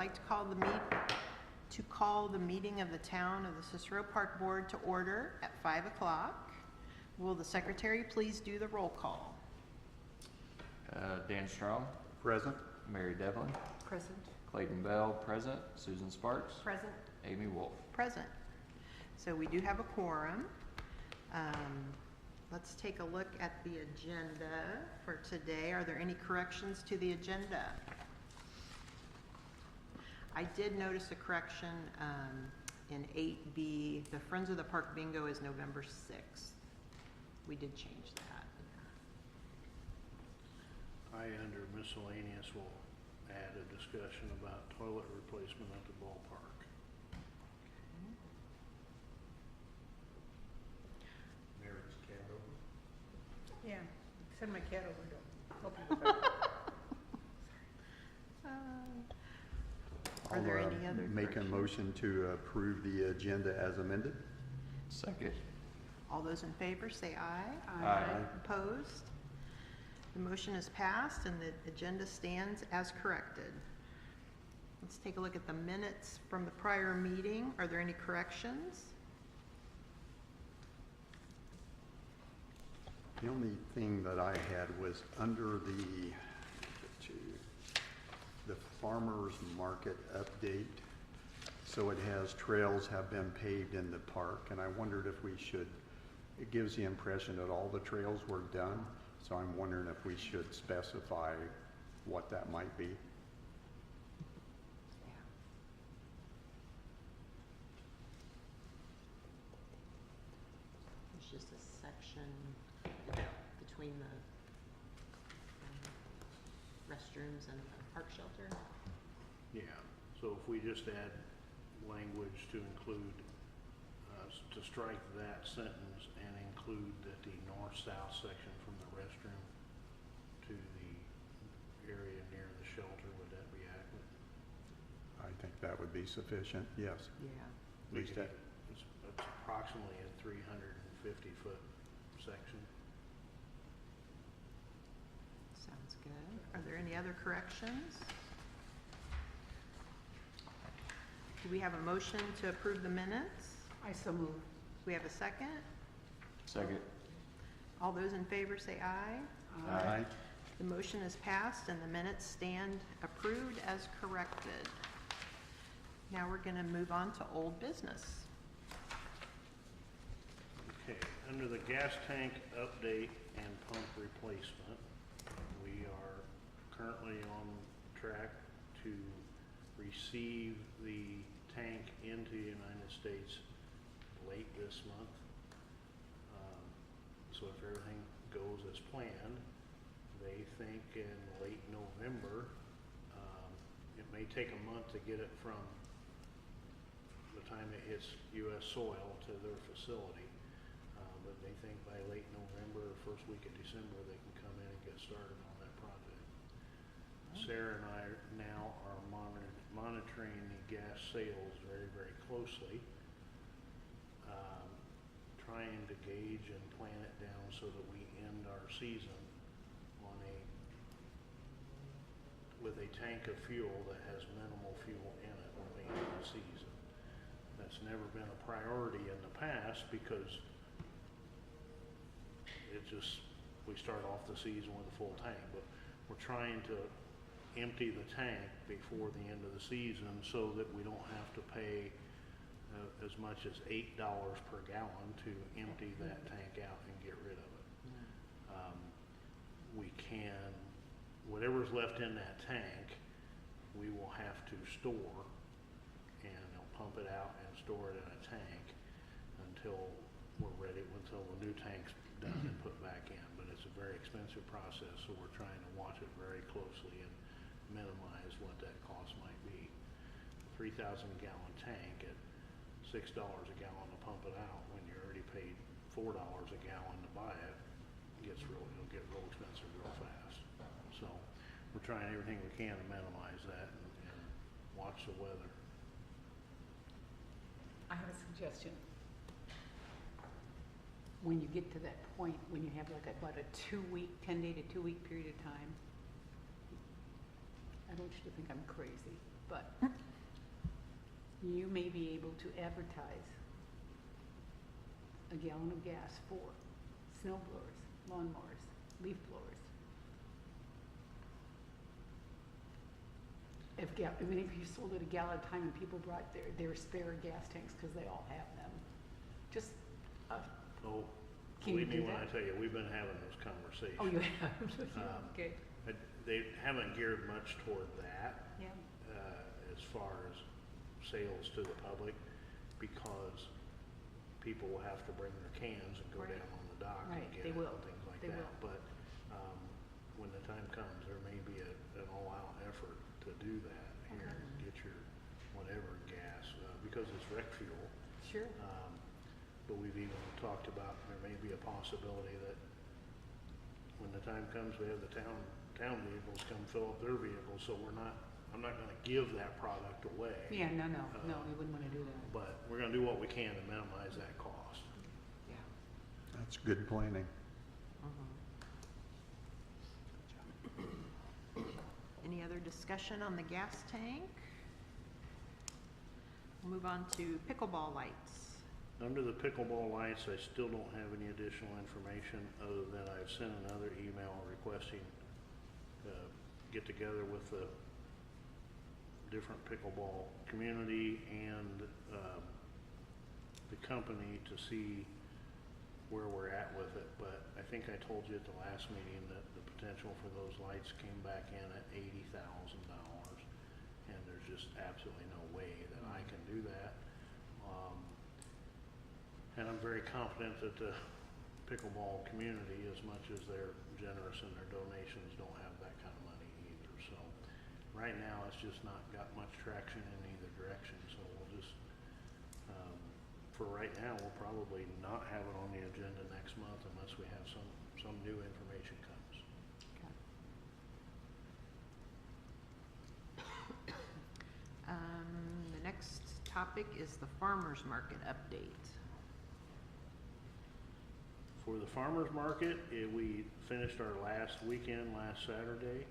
like to call the meeting of the Town of the Cicero Park Board to order at 5 o'clock. Will the secretary please do the roll call? Dan Strong. Present. Mary Devlin. Present. Clayton Bell, present. Susan Sparks. Present. Amy Wolf. Present. So we do have a quorum. Let's take a look at the agenda for today. Are there any corrections to the agenda? I did notice a correction in 8B. The Friends of the Park Bingo is November 6th. We did change that. I, under miscellaneous, will add a discussion about toilet replacement at the ballpark. Mary's cat over. Yeah, send my cat over to help you with that. Are there any other Make a corrections? motion to approve the agenda as amended. Second. All those in favor say aye. Aye. Opposed? The motion is passed and the agenda stands as corrected. Let's take a look at the minutes from the prior meeting. Are there any corrections? The only thing that I had was under the farmer's market update. So it has trails have been paved in the park, and I wondered if we should, it gives the impression that all the trails were done. So I'm wondering if we should specify what that might be. It's just a section between the restrooms and the park shelter. Yeah, so if we just add language to include, to strike that sentence and include that the north-south section from the restroom to the area near the shelter, would that be adequate? I think that would be sufficient, yes. Yeah. At least that, It's approximately a 350-foot section. Sounds good. Are there any other corrections? Do we have a motion to approve the minutes? I so move. Do we have a second? Second. All those in favor say aye. aye. The motion is passed and the minutes stand approved as corrected. Now we're going to move on to old business. Okay, under the gas tank update and pump replacement, we are currently on track to receive the tank into the United States late this month. So if everything goes as planned, they think in late November. It may take a month to get it from the time it hits U.S. soil to their facility. But they think by late November or first week of December, they can come in and get started on that project. Sarah and I now are monitoring the gas sales very, very closely, trying to gauge and plan it down so that we end our season on with a tank of fuel that has minimal fuel in it when we end the season. That's never been a priority in the past because we start off the season with a full tank, but we're trying to empty the tank before the end of the season so that we don't have to pay as much as $8 per gallon to empty that tank out and get rid of it. We can, whatever's left in that tank, we will have to store and pump it out and store it in a tank until we're ready, until the new tank's done and put back in. But it's a very expensive process, so we're trying to watch it very closely and minimize what that cost might be. 3,000 gallon tank at $6 a gallon to pump it out when you already paid $4 a gallon to buy it, it'll get real expensive real fast. So we're trying everything we can to minimize that and watch the weather. I have a suggestion. When you get to that point, when you have like about a 10-day to 2 week period of time, I don't want you to think I'm crazy. but you may be able to advertise a gallon of gas for snow blowers, lawnmowers, leaf blowers. Even if you sold it a gallon at a time and people brought their spare gas tanks, because they all have them, just, Oh, Can you believe me do when I that? tell you, we've been having those conversations. oh, you have, okay, They haven't geared much toward that, yeah, as far as sales to the public, because people will have to bring their cans and go Right. down on the dock and Right, get they it will. and things like They that. will. But, when the time comes, there may be an all-out effort to do that here, Okay. and get your whatever gas, because it's rec fuel. sure, But we've even talked about, there may be a possibility that when the time comes, we have the town vehicles come fill up their vehicles, so I'm not gonna give that product away. yeah, no, we wouldn't wanna do that, But we're gonna do what we can to minimize that cost. yeah. That's good planning. Any other discussion on the gas tank? We'll move on to pickleball lights. Under the pickleball lights, I still don't have any additional information, other than I've sent another email requesting get together with the different pickleball community and the company to see where we're at with it. But I think I told you at the last meeting that the potential for those lights came back in at $80,000, and there's just absolutely no way that I can do that. And I'm very confident that the pickleball community, as much as they're generous in their donations, don't have that kind of money either. So right now, it's just not got much traction in either direction. So we'll just, for right now, we'll probably not have it on the agenda next month unless we have some new information comes. The next topic is the farmer's market update. For the farmer's market, we finished our last weekend last Saturday.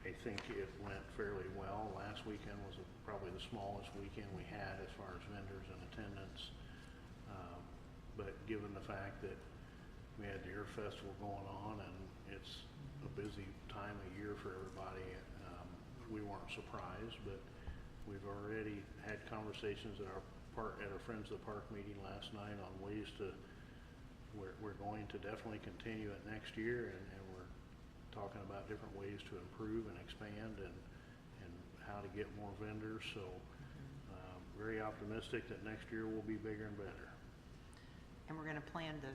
I think it went fairly well. Last weekend was probably the smallest weekend we had as far as vendors and attendance. But given the fact that we had the Earth Festival going on and it's a busy time of year for everybody, we weren't surprised. But we've already had conversations at our Friends of the Park meeting last night on ways to, we're going to definitely continue it next year, and we're talking about different ways to improve and expand and how to get more vendors. So very optimistic that next year will be bigger and better. And we're gonna plan to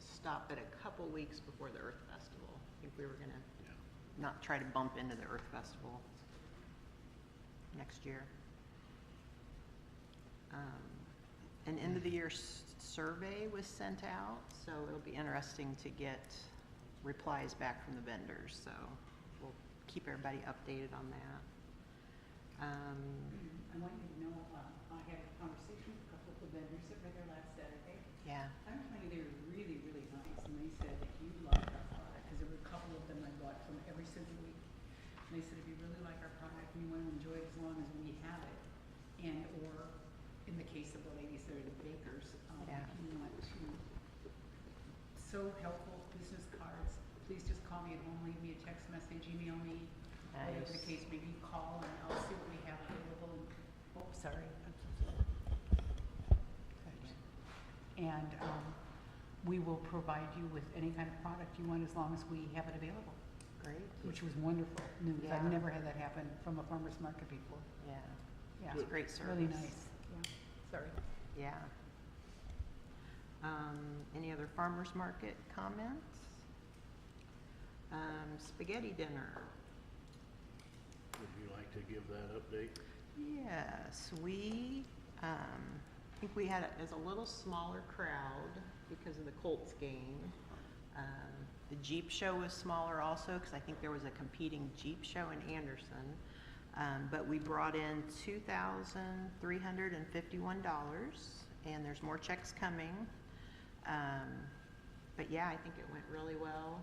stop it a couple weeks before the Earth Festival. I think we were gonna Yeah. not try to bump into the Earth Festival next year. An end of the year survey was sent out, so it'll be interesting to get replies back from the vendors, so we'll keep everybody updated on that. I want you to know, I had a conversation with a couple of the vendors that were there last Saturday. Yeah, I'm telling you, they were really, really nice, and they said that you loved our product, because there were a couple of them I bought from every single week. And they said, if you really like our product and you want to enjoy it as long as we have it, and or in the case of the ladies that are the bakers, Yeah. if you want to, so helpful, business cards, please just call me at home, leave me a text message, email me, whatever the nice. case may be, call and I'll see what we have available. Oh, sorry. And we will provide you with any kind of product you want as long as we have it available, Great, which was wonderful news. Yeah. I've never had that happen from a farmer's market before. yeah, Yeah, it's great service. really nice. Yeah, sorry. Yeah. Any other farmer's market comments? Spaghetti dinner. Would you like to give that update? Yes, we, I think we had it as a little smaller crowd because of the Colts game. The Jeep show was smaller also, because I think there was a competing Jeep show in Anderson. But we brought in $2,351, and there's more checks coming. But yeah, I think it went really well.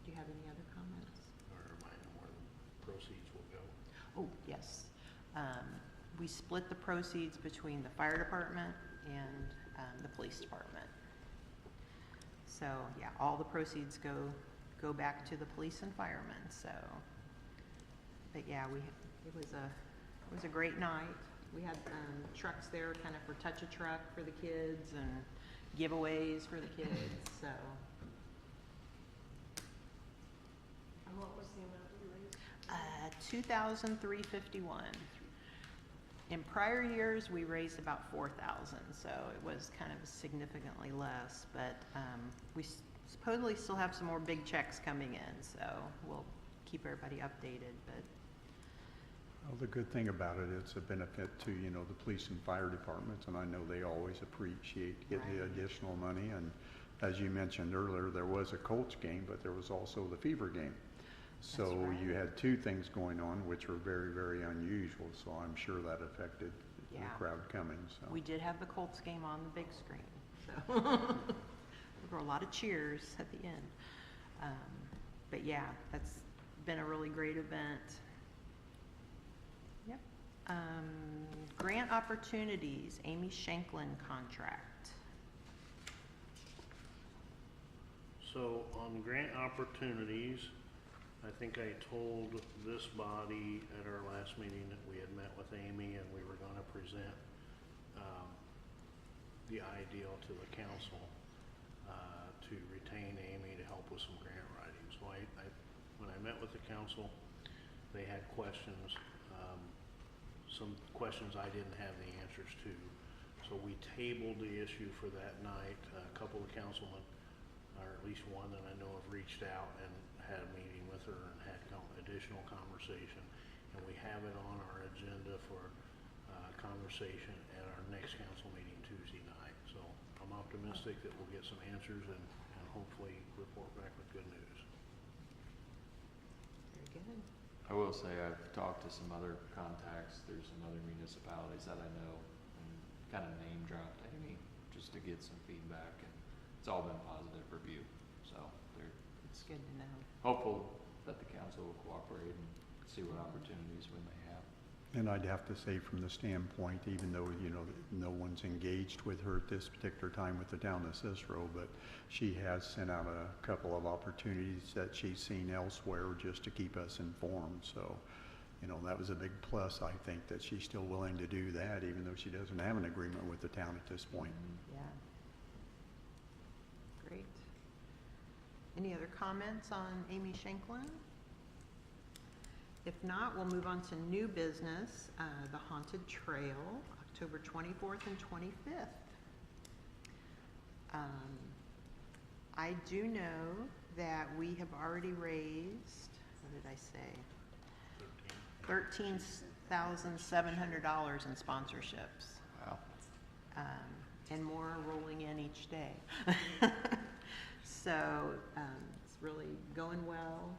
Do you have any other comments? or remind them where the proceeds will go. Oh, yes. We split the proceeds between the fire department and the police department. So, yeah, all the proceeds go back to the police and firemen, so. But yeah, it was a great night. We had trucks there kind of for touch a truck for the kids and giveaways for the kids, so. And what was the amount you raised? $2,351. In prior years, we raised about 4,000, so it was kind of significantly less, but we supposedly still have some more big checks coming in, so we'll keep everybody updated, but Well, the good thing about it, it's a benefit to, you know, the police and fire departments, and I know they always appreciate getting the Right. additional money. And as you mentioned earlier, there was a Colts game, but there was also the Fever game. So right. you had two things going on, which were very, very unusual, so I'm sure that affected the Yeah. crowd coming, so. we did have the Colts game on the big screen, so. There were a lot of cheers at the end. But yeah, that's been a really great event. Yep. Grant opportunities, Amy Shanklin contract. So on grant opportunities, I think I told this body at our last meeting that we had met with Amy and we were gonna present, the ideal to the council, to retain Amy to help with some grant writing. So when I met with the council, they had questions, some questions I didn't have the answers to. So we tabled the issue for that night. A couple of councilmen, or at least one that I know have reached out and had a meeting with her and had additional conversation. And we have it on our agenda for conversation at our next council meeting Tuesday night. So I'm optimistic that we'll get some answers and hopefully report back with good news. Very good. I will say I've talked to some other contacts through some other municipalities that I know and kind of name dropped Amy just to get some feedback, and it's all been positive review. So they're It's good to know. hopeful that the council will cooperate and see what opportunities we may have. And I'd have to say from the standpoint, even though, you know, no one's engaged with her at this particular time with the town of Cicero, but she has sent out a couple of opportunities that she's seen elsewhere just to keep us informed. So, you know, that was a big plus, I think, that she's still willing to do that, even though she doesn't have an agreement with the town at this point. Yeah. Great. Any other comments on Amy Shanklin? If not, we'll move on to new business, the Haunted Trail, October 24th and 25th. I do know that we have already raised, what did I say? $13,700 in sponsorships. Wow. And more are rolling in each day. So it's really going well.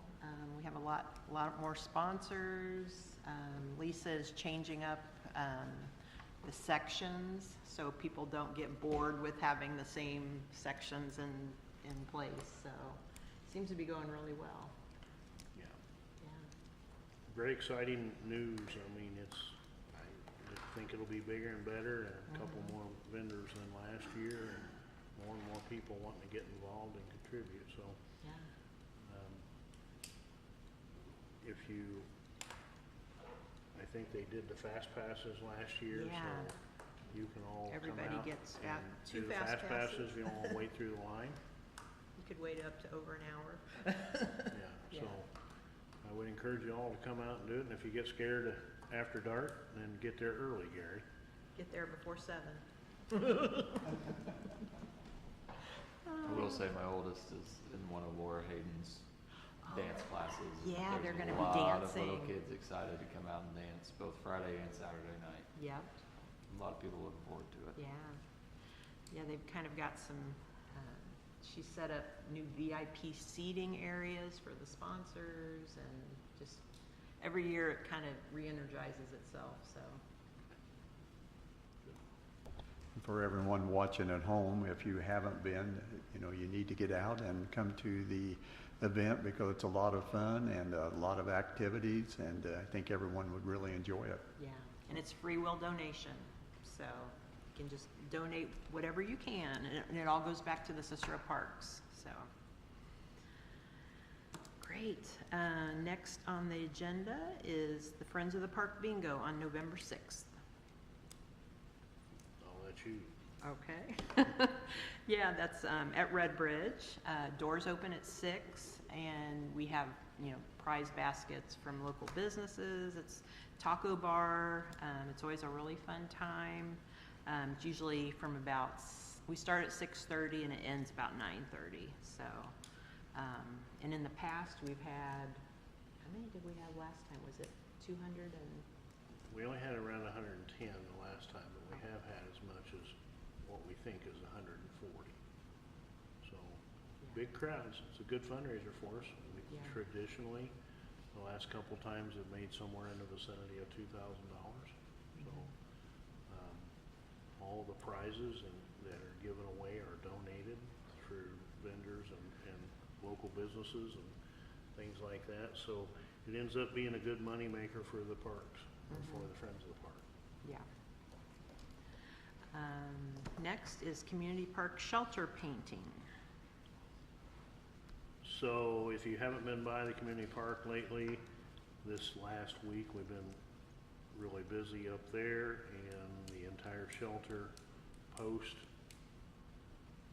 We have a lot more sponsors. Lisa is changing up the sections so people don't get bored with having the same sections in place. So seems to be going really well. Yeah. Yeah. Very exciting news. I mean, I think it'll be bigger and better and a couple more vendors than last year and more people wanting to get involved and contribute. So, Yeah. I think they did the fast passes last year, Yeah. so you can all come Everybody out gets and two do the fast fast passes. passes. You don't want to wait through the line. You could wait up to over an hour. Yeah, so I would encourage you all to come out and do it. And if you get scared after dark, then get there early, Gary. Get there before 7. I will say my oldest is in one of Laura Hayden's dance classes. and Yeah, they're there's gonna a be lot of little dancing. kids excited to come out and dance both Friday and Saturday night. Yep. A lot of people looking forward to it. Yeah. Yeah, they've kind of got some, she set up new VIP seating areas for the sponsors, and just every year it kind of re-energizes itself, so. for everyone watching at home, if you haven't been, you know, you need to get out and come to the event because it's a lot of fun and a lot of activities, and I think everyone would really enjoy it. Yeah, and it's free will donation, so you can just donate whatever you can, and it all goes back to the Cicero Parks, so. Great. Next on the agenda is the Friends of the Park Bingo on November 6th. I'll let you. Okay. Yeah, that's at Red Bridge. Doors open at 6, and we have, you know, prize baskets from local businesses. It's taco bar. It's always a really fun time. It's usually from about, we start at 6:30 and it ends about 9:30. So, and in the past we've had, how many did we have last time? Was it 200 and? We only had around 110 the last time, but we have had as much as what we think is 140. So, big crowds. It's a good fundraiser for us. We Yeah. traditionally, the last couple times have made somewhere in the vicinity of $2,000. So, all the prizes that are given away are donated through vendors and local businesses and things like that. So it ends up being a good money maker for the parks, or for the Friends of the Park. Yeah. Next is community park shelter painting. So if you haven't been by the community park lately, this last week we've been really busy up there, and the entire shelter post,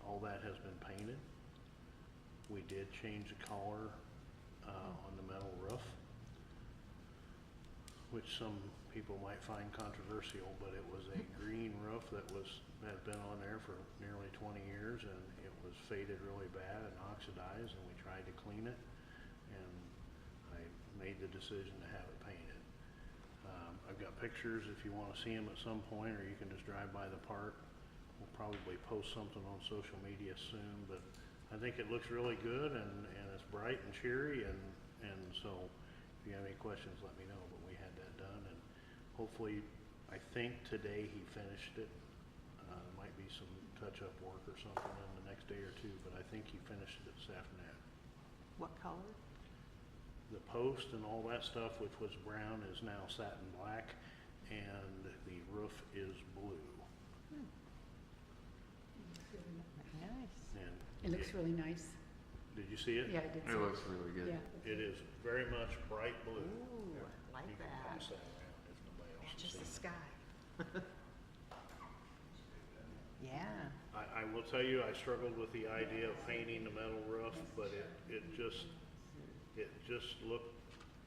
all that has been painted. We did change the color on the metal roof, which some people might find controversial, but it was a green roof that had been on there for nearly 20 years, and it was faded really bad and oxidized, and we tried to clean it, and I made the decision to have it painted. I've got pictures if you want to see them at some point, or you can just drive by the park. We'll probably post something on social media soon, but I think it looks really good, and it's bright and cheery, and so if you have any questions, let me know. But we had that done, and hopefully, I think today he finished it. Might be some touch-up work or something in the next day or two, but I think he finished it this afternoon. What color? The post and all that stuff, which was brown, is now satin black, and the roof is blue. Nice. And It looks really nice. did you see it? Yeah, I did. see It looks really good. Yeah. It is very much bright blue. Ooh, I like You can that. pass that around if nobody else has Matches the seen it. sky. Yeah. I will tell you, I struggled with the idea of painting the metal roof, but it just looked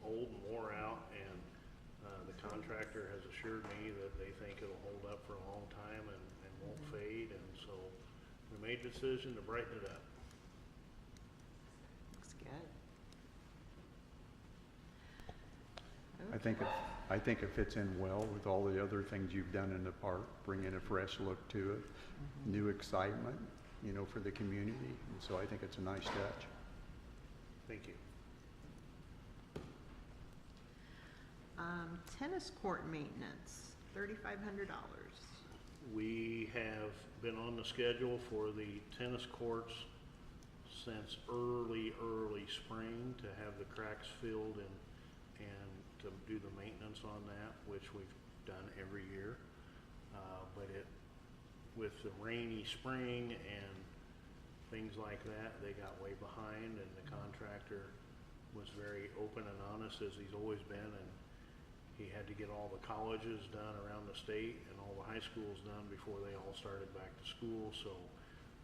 old and wore out, and the contractor has assured me that they think it'll hold up for a long time and won't fade, and so we made the decision to brighten it up. Looks good. I think it fits in well with all the other things you've done in the park, bringing a fresh look to it, new excitement, you know, for the community, and so I think it's a nice touch. Thank you. Tennis court maintenance, $3,500. We have been on the schedule for the tennis courts since early spring to have the cracks filled and to do the maintenance on that, which we've done every year. But with the rainy spring and things like that, they got way behind, and the contractor was very open and honest, as he's always been, and he had to get all the colleges done around the state and all the high schools done before they all started back to school, so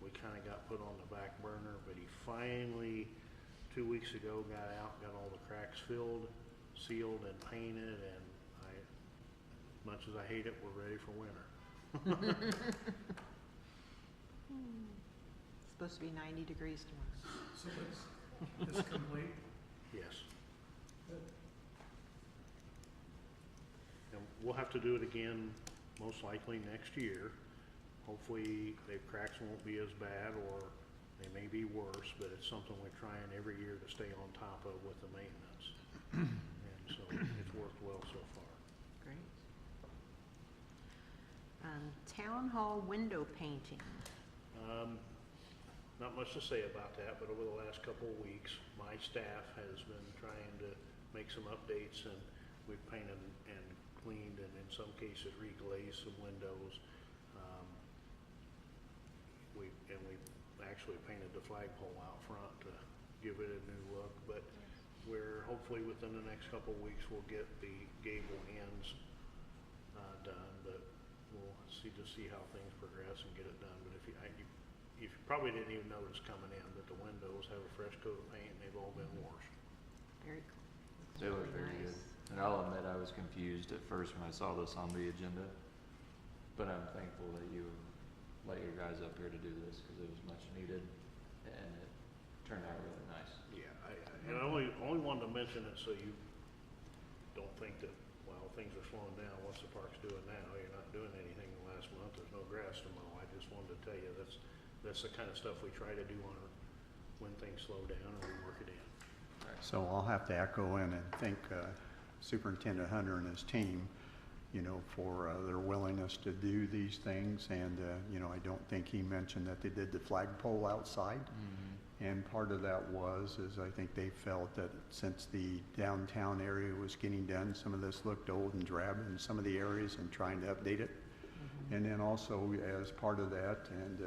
we kind of got put on the back burner, but he finally, 2 weeks ago, got out, got all the cracks filled, sealed, and painted, and as much as I hate it, we're ready for winter. It's supposed to be 90 degrees tomorrow. So it's complete? Yes. And we'll have to do it again, most likely next year. Hopefully, the cracks won't be as bad, or they may be worse, but it's something we're trying every year to stay on top of with the maintenance. And so it's worked well so far. Great. town hall window painting. Not much to say about that, but over the last couple of weeks, my staff has been trying to make some updates, and we've painted and cleaned, and in some cases reglazed some windows. We actually painted the flagpole out front to give it a new look, but we're hopefully within the next couple of weeks, we'll get the gable ends done, but we'll see how things progress and get it done. But if you probably didn't even notice coming in, but the windows have a fresh coat of paint and they've all been washed. Very cool. They look Really very good. nice. And I'll admit, I was confused at first when I saw this on the agenda, but I'm thankful that you let your guys up here to do this, because it was much needed, and it turned out really nice. Yeah, and I only wanted to mention it so you don't think that, well, things are slowing down, what's the parks doing now? You're not doing anything in the last month, there's no grass to mow. I just wanted to tell you, that's the kind of stuff we try to do when things slow down, and we work it in. So I'll have to echo in and thank Superintendent Hunter and his team, for their willingness to do these things. And, I don't think he mentioned that they did the flagpole outside. And part of that is I think they felt that since the downtown area was getting done, some of this looked old and drab in some of the areas, and trying to update it. And then also as part of that, and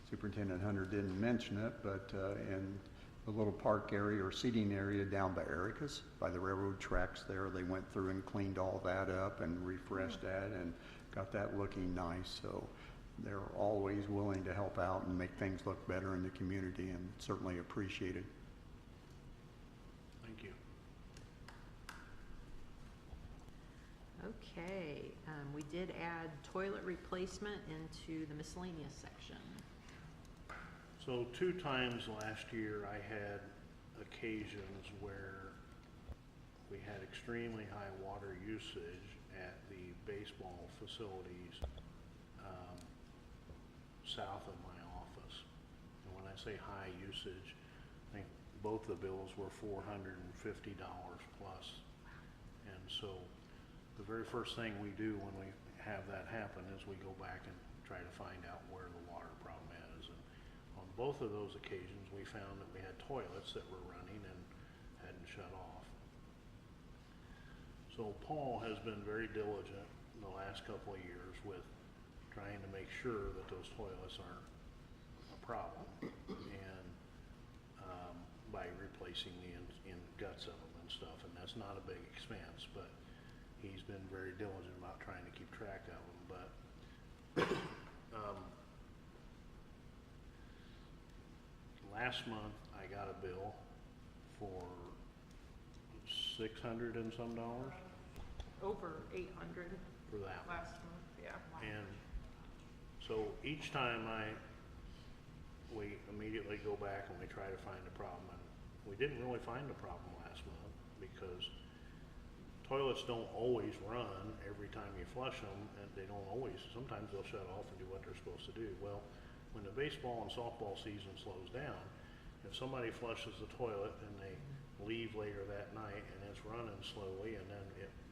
Superintendent Hunter didn't mention it, but in the little park area or seating area down by Erica's, by the railroad tracks there, they went through and cleaned all that up and refreshed that and got that looking nice. So they're always willing to help out and make things look better in the community, and certainly appreciated. Thank you. Okay, we did add toilet replacement into the miscellaneous section. So 2 times last year, I had occasions where we had extremely high water usage at the baseball facilities south of my office. And when I say high usage, I think both the bills were $450 plus. And so the very first thing we do when we have that happen is we go back and try to find out where the water problem is. And on both of those occasions, we found that we had toilets that were running and hadn't shut off. So Paul has been very diligent in the last couple of years with trying to make sure that those toilets aren't a problem, and by replacing the in guts of them and stuff. And that's not a big expense, but he's been very diligent about trying to keep track of them. But last month I got a bill for $600 and some dollars Over 800 for that one. last month, yeah. And so each time we immediately go back and we try to find a problem. And we didn't really find a problem last month, because toilets don't always run every time you flush them, and they don't always, sometimes they'll shut off and do what they're supposed to do. Well, when the baseball and softball season slows down, if somebody flushes the toilet and they leave later that night and it's running slowly, and then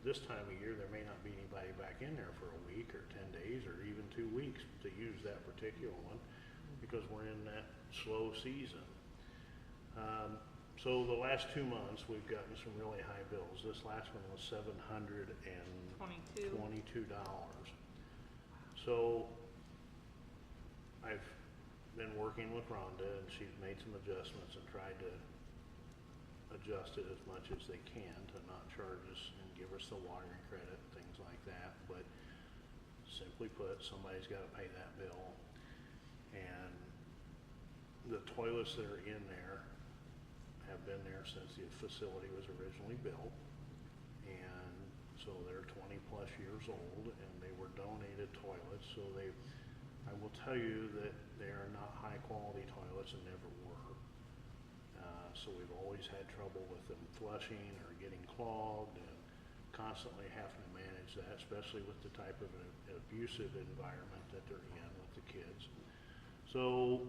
this time of year there may not be anybody back in there for a week or 10 days or even 2 weeks to use that particular one, because we're in that slow season. So the last 2 months we've gotten some really high bills. This last one was $722. So I've been working with Rhonda, and she's made some adjustments and tried to adjust it as much as they can to not charge us and give us the watering credit, things like that. But simply put, somebody's got to pay that bill. And the toilets that are in there have been there since the facility was originally built. And so they're 20 plus years old, and they were donated toilets. So I will tell you that they are not high quality toilets and never were. So we've always had trouble with them flushing or getting clogged, and constantly having to manage that, especially with the type of an abusive environment that they're in with the kids. So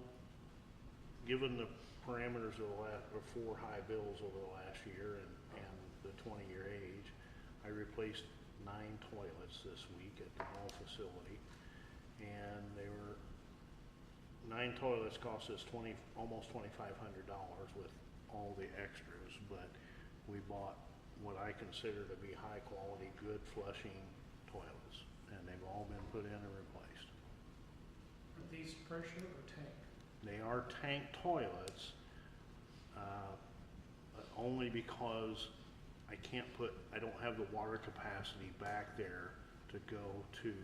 given the parameters of the 4 high bills over the last year and the 20-year age, I replaced 9 toilets this week at the mall facility. and they were, 9 toilets cost us almost $2,500 with all the extras, but we bought what I consider to be high quality, good flushing toilets, and they've all been put in and replaced. Are these pressure or tank? They are tank toilets, but only because I don't have the water capacity back there to go to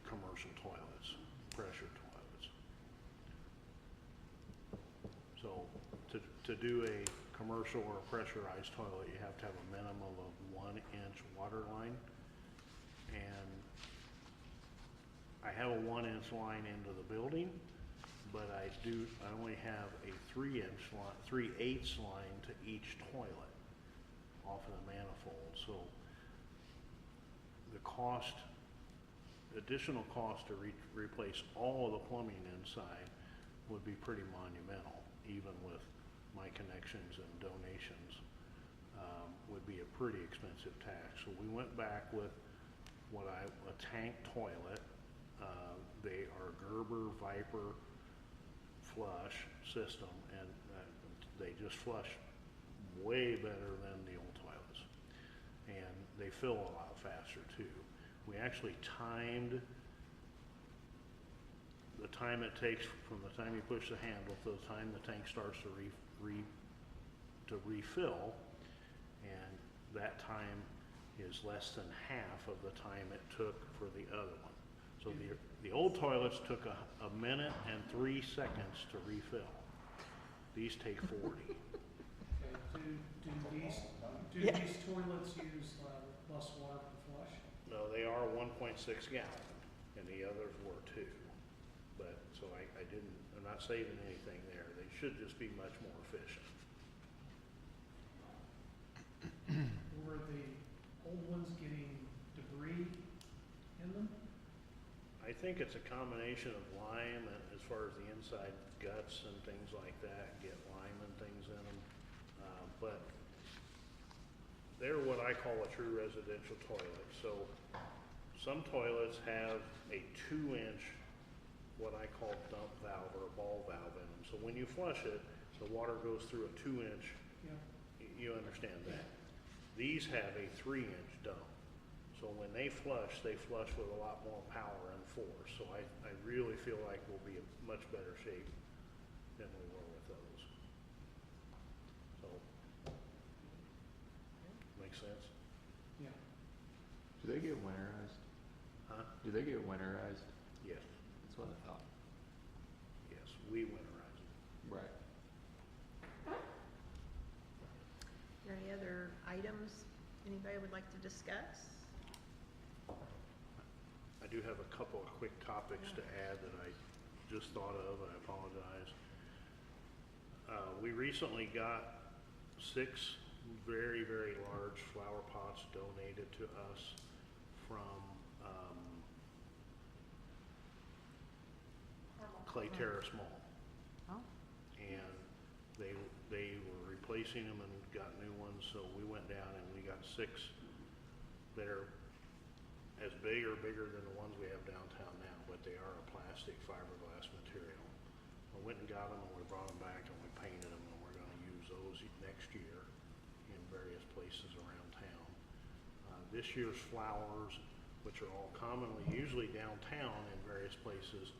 commercial toilets, pressure toilets. So to do a commercial or a pressurized toilet, you have to have a minimum of 1-inch water line. And I have a 1-inch line into the building, but I only have a 3-inch line, 3/8 line to each toilet off of the manifold. So the cost, additional cost to replace all of the plumbing inside would be pretty monumental, even with my connections and donations, would be a pretty expensive tax. So we went back with a tank toilet. They are Gerber Viper flush system, and they just flush way better than the old toilets. And they fill a lot faster too. We actually timed the time it takes from the time you push the handle to the time the tank starts to refill, and that time is less than half of the time it took for the other one. So the old toilets took a minute and 3 seconds to refill. These take 40. Okay, do Yeah. these toilets use less water per flush? No, they are 1.6 gallon, and the others were 2. But, so I'm not saving anything there. They should just be much more efficient. Were the old ones getting debris in them? I think it's a combination of lime and as far as the inside guts and things like that, get lime and things in them. But they're what I call a true residential toilet. So some toilets have a 2-inch, what I call dump valve or a ball valve in them. So when you flush it, the water goes through a 2-inch, Yeah. you understand that. These have a 3-inch dump. So when they flush with a lot more power and force. So I really feel like we'll be in much better shape than we were with those. So, makes sense? Yeah. Do they get winterized? Huh? Do they get winterized? Yes, That's what I thought. yes, we winterize them. Right. Are there any other items anybody would like to discuss? I do have a couple of quick topics to add that I just thought of. I apologize. We recently got 6 very, very large flower pots donated to us from Clay Terrace Mall. Oh, And they were replacing them and got new ones, so we went down and we got 6 that are as big or bigger than the ones we have downtown now, but they are a plastic fiberglass material. We went and got them and we brought them back and we painted them, and we're gonna use those next year in various places around town. This year's flowers, which are all commonly usually downtown in various places,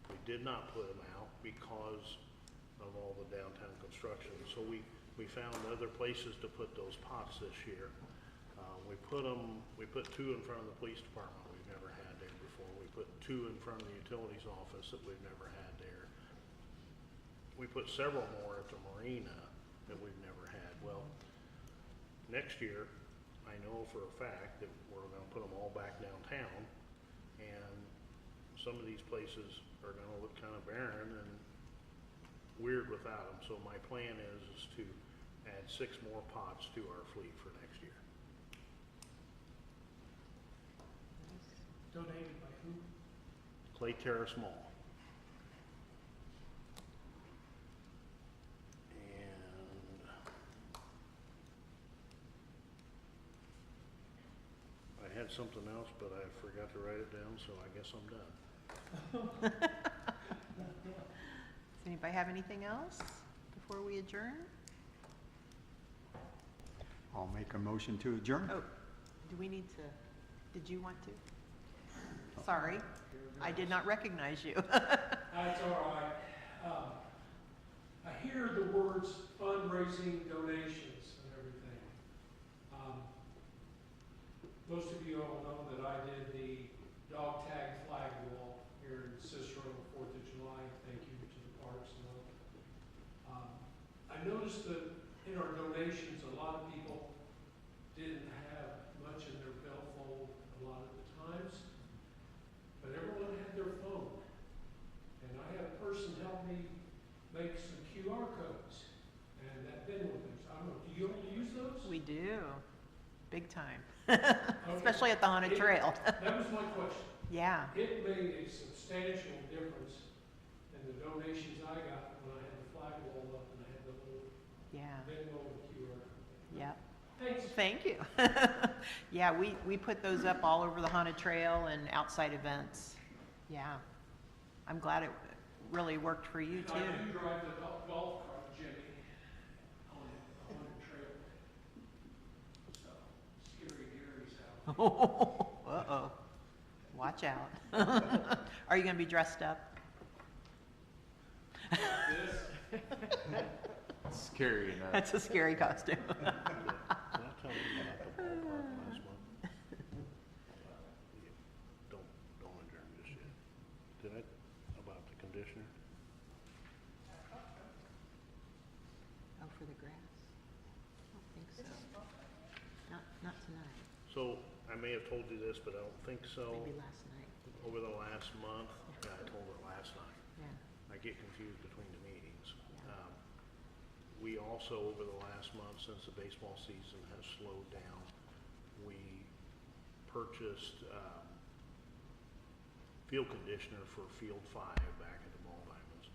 we did not put them out because of all the downtown construction. So we found other places to put those pots this year. We put 2 in front of the police department we've never had there before. We put 2 in front of the utilities office that we've never had there. We put several more at the marina that we've never had. Well, next year, I know for a fact that we're gonna put them all back downtown, and some of these places are gonna look kind of barren and weird without them. So my plan is to add 6 more pots to our fleet for next year. Donated by who? Clay Terrace Mall. And I had something else, but I forgot to write it down, so I guess I'm done. Does anybody have anything else before we adjourn? I'll make a motion to adjourn. Oh, do we need to, did you want to? Sorry, I did not recognize you. That's all right. I hear the words fundraising, donations, and everything. Most of you all know that I did the dog tag flag wall here in Cicero on the 4th of July. Thank you to the parks and all. I noticed that in our donations, a lot of people didn't have much in their billfold a lot of the times, but everyone had their phone. And I had a person help me make some QR codes and that bin with those. I don't know, do you all use those? We do, big time, Okay. especially at the Haunted Trail. That was my question. Yeah, It made a substantial difference in the donations I got when I had the flag wall up and I had the little yeah, bin with QR code. yeah. Thanks. Thank you. Yeah, we put those up all over the Haunted Trail and outside events. Yeah. I'm glad it really worked for you I too. do drive the golf cart, Jimmy, on the trail. So, Scary Gary's out. Uh-oh. Watch out. Are you gonna be dressed up? This, Scary enough. That's a scary costume. Did I tell you about the ballpark last month? Don't adjourn just yet. Did I, about the conditioner? Oh, for the grass? I don't think so. Not tonight. So, I may have told you this, but I don't think so. Maybe last night. Over the last month, yeah, I told her last night. Yeah. I get confused between the meetings. Yeah. We also, over the last month, since the baseball season has slowed down, we purchased field conditioner for Field 5 back at the Ball Diamonds.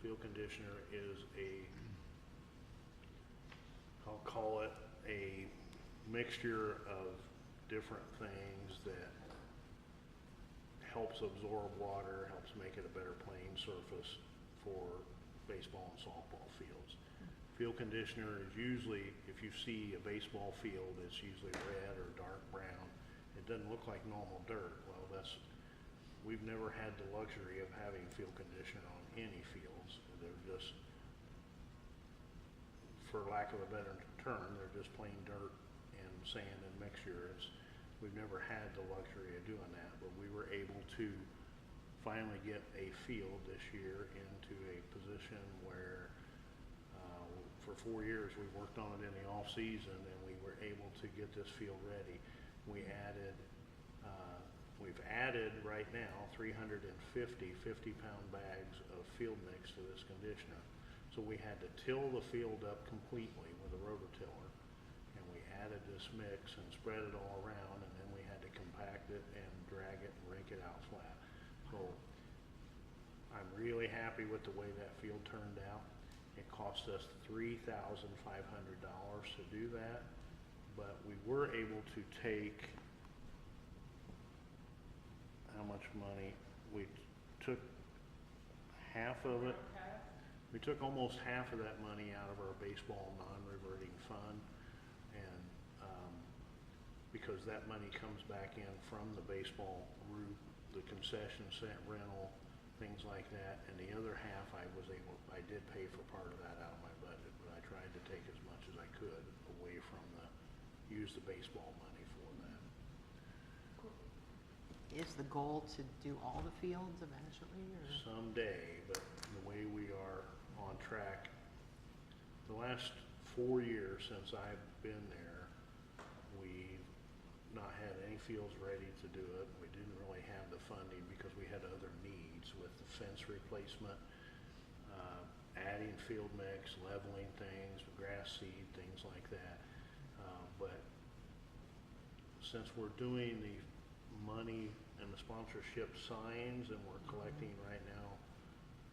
Field conditioner is I'll call it a mixture of different things that helps absorb water, helps make it a better playing surface for baseball and softball fields. Field conditioner is usually, if you see a baseball field, it's usually red or dark brown. It doesn't look like normal dirt. Well, we've never had the luxury of having field conditioner on any fields. They're just, for lack of a better term, they're just plain dirt and sand and mixture. We've never had the luxury of doing that, but we were able to finally get a field this year into a position where for 4 years we worked on it in the off season and we were able to get this field ready. We've added right now 350 50-pound bags of field mix to this conditioner. So we had to till the field up completely with a rototiller, and we added this mix and spread it all around, and then we had to compact it and drag it and rake it out flat. So I'm really happy with the way that field turned out. It cost us $3,500 to do that, but we were able to take, how much money? We took half of it. We took almost half of that money out of our baseball non-reverting fund, and because that money comes back in from the baseball route, the concession rental, things like that, and the other half I did pay for part of that out of my budget, but I tried to take as much as I could away from use the baseball money for that. Is the goal to do all the fields eventually, or? Someday, but the way we are on track, the last 4 years since I've been there, we've not had any fields ready to do it. We didn't really have the funding because we had other needs with the fence replacement, adding field mix, leveling things, grass seed, things like that. But since we're doing the money and the sponsorship signs, and we're collecting right now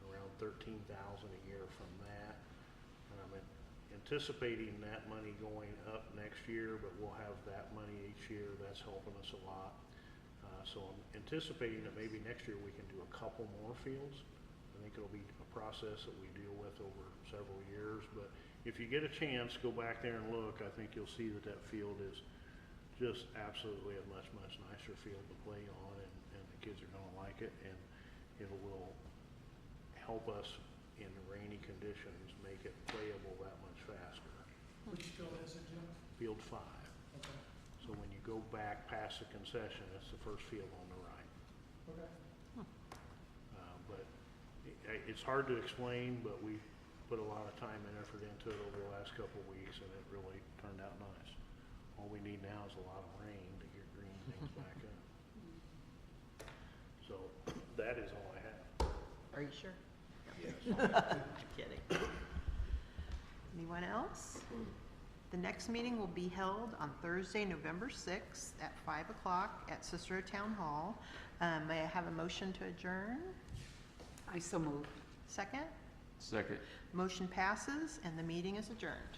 around $13,000 a year from that, and I'm anticipating that money going up next year, but we'll have that money each year. That's helping us a lot. So I'm anticipating that maybe next year we can do a couple more fields. I think it'll be a process that we deal with over several years, but if you get a chance, go back there and look. I think you'll see that that field is just absolutely a much, much nicer field to play on, and the kids are gonna like it, and it will help us in rainy conditions, make it playable that much faster. Which field is it, Jim? Field 5. Okay, So when you go back past the concession, it's the first field on the right. okay. But it's hard to explain, but we put a lot of time and effort into it over the last couple of weeks, and it really turned out nice. All we need now is a lot of rain to get green things back up. So that is all I have. Are you sure? Yes. Kidding. Anyone else? The next meeting will be held on Thursday, November 6th at 5 o'clock at Cicero Town Hall. May I have a motion to adjourn? I so move. Second? Second. Motion passes and the meeting is adjourned.